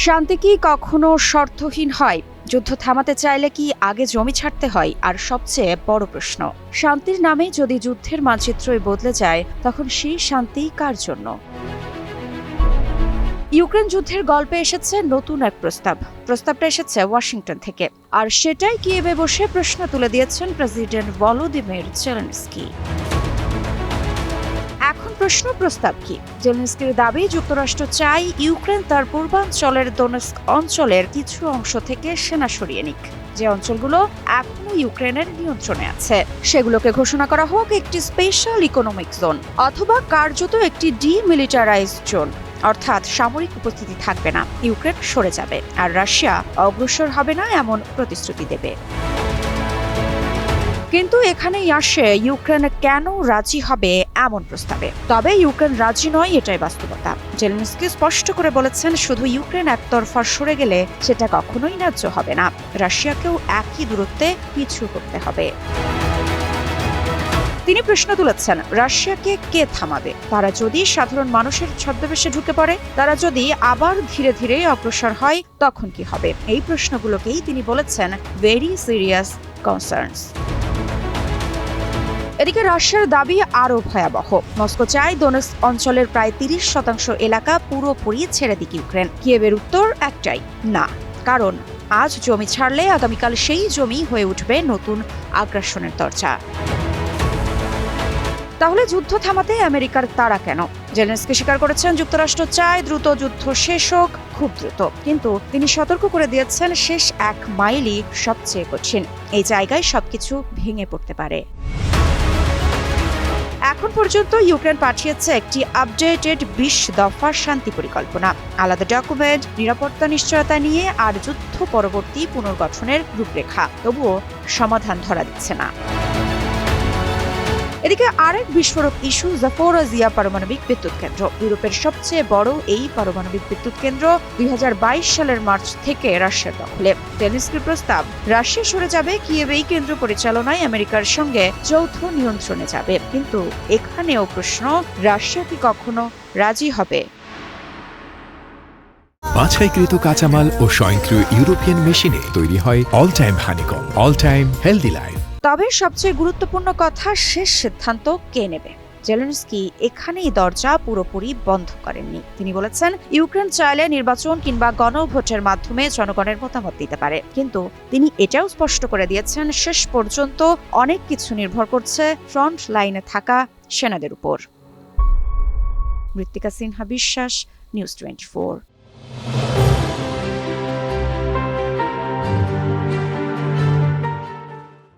শান্তি কি কখনো শর্তহীন হয়? যুদ্ধ থামাতে চাইলে কি আগে জমি ছাড়তে হয়? আর সবচেয়ে বড় প্রশ্ন, শান্তির নামে যদি যুদ্ধের মানচিত্রই বদলে যায়, তখন সেই শান্তি কার জন্য? ইউক্রেন যুদ্ধের গল্পে এসেছে নতুন এক প্রস্তাবটা এসেছে ওয়াশিংটন থেকে, আর সেটাই কিয়েভে বসে প্রশ্ন তুলে দিয়েছেন প্রেসিডেন্ট ভলোদিমির জেলেনস্কি। এখন প্রশ্ন, প্রস্তাব কি? জেলেনস্কির দাবি, যুক্তরাষ্ট্র চায় ইউক্রেন তার পূর্বাঞ্চলের দোনেস্ক অঞ্চলের কিছু অংশ থেকে সেনা সরিয়ে নিক। যে অঞ্চলগুলো এখনো ইউক্রেনের নিয়ন্ত্রণে আছে সেগুলোকে ঘোষণা করা হোক একটি স্পেশাল ইকোনমিক জোন, অথবা কার্যত একটি ডিমিলিটারাইজড জোন। অর্থাৎ সামরিক উপস্থিতি থাকবে না, ইউক্রেন সরে যাবে আর রাশিয়া অগ্রসর হবে না, এমন প্রতিশ্রুতি দেবে। কিন্তু এখানেই আসে ইউক্রেন কেন রাজি হবে এমন প্রস্তাবে। তবে ইউক্রেন রাজি নয়, এটাই বাস্তবতা। জেলেনস্কি স্পষ্ট করে বলেছেন, শুধু ইউক্রেন একতরফা সরে গেলে সেটা কখনোই ন্যায্য হবে না, রাশিয়াকেও একই দূরত্বে পিছু করতে হবে। তিনি প্রশ্ন তুলেছেন, রাশিয়াকে কে থামাবে? তারা যদি সাধারণ মানুষের ছদ্মবেশে ঢুকে পড়ে, তারা যদি আবার ধীরে ধীরে অগ্রসর হয়, তখন কি হবে? এই প্রশ্নগুলোকেই তিনি বলেছেন ভেরি সিরিয়াস কনসার্নস। এদিকে রাশিয়ার দাবি আরও ভয়াবহ। মস্কো চায় দোনেস্ক অঞ্চলের প্রায় 30% এলাকা পুরোপুরি ছেড়ে দিক ইউক্রেন। কিয়েভের উত্তর একটাই, না। কারণ আজ জমি ছাড়লে আগামীকাল সেই জমি হয়ে উঠবে নতুন আগ্রাসনের দরজা। তাহলে যুদ্ধ থামাতে আমেরিকার তাড়া কেন? জেলেনস্কি স্বীকার করেছেন, যুক্তরাষ্ট্র চায় দ্রুত যুদ্ধ শেষ হোক, খুব দ্রুত। কিন্তু তিনি সতর্ক করে দিয়েছেন, শেষ এক মাইলই সবচেয়ে কঠিন। এই জায়গায় সবকিছু ভেঙে পড়তে পারে। এখন পর্যন্ত ইউক্রেন পাঠিয়েছে একটি আপডেটেড 20 দফা শান্তি পরিকল্পনা, আলাদা ডকুমেন্ট, নিরাপত্তা নিশ্চয়তা নিয়ে আর যুদ্ধ পরবর্তী পুনর্গঠনের রূপরেখা। তবুও সমাধান ধরা দিচ্ছে না। এদিকে আরেক বিস্ফোরক ইস্যু, জাপোরিজিয়া পারমাণবিক বিদ্যুৎ কেন্দ্র। ইউরোপের সবচেয়ে বড় এই পারমাণবিক বিদ্যুৎ কেন্দ্র 2022 সালের মার্চ থেকে রাশিয়ার দখলে। জেলেনস্কির প্রস্তাব, রাশিয়া সরে যাবে, কিয়েভ এই কেন্দ্র পরিচালনায় আমেরিকার সঙ্গে যৌথ নিয়ন্ত্রণে যাবে। কিন্তু এখানেও প্রশ্ন, রাশিয়া কি কখনো রাজি হবে? বাছাইকৃত কাঁচামাল ও স্বয়ংক্রিয় ইউরোপিয়ান মেশিনে তৈরি হয় all time honeycomb, all time healthy life. তবে সবচেয়ে গুরুত্বপূর্ণ কথা, শেষ সিদ্ধান্ত কে নেবে? জেলেনস্কি এখানেই দরজা পুরোপুরি বন্ধ করেননি। তিনি বলেছেন, ইউক্রেন চাইলে নির্বাচন কিংবা গণভোটের মাধ্যমে জনগণের মতামত দিতে পারে। কিন্তু তিনি এটাও স্পষ্ট করে দিয়েছেন, শেষ পর্যন্ত অনেক কিছু নির্ভর করছে ফ্রন্ট লাইনে থাকা সেনাদের উপর। মৃত্তিকা সিনহা বিশ্বাস, নিউজ 24।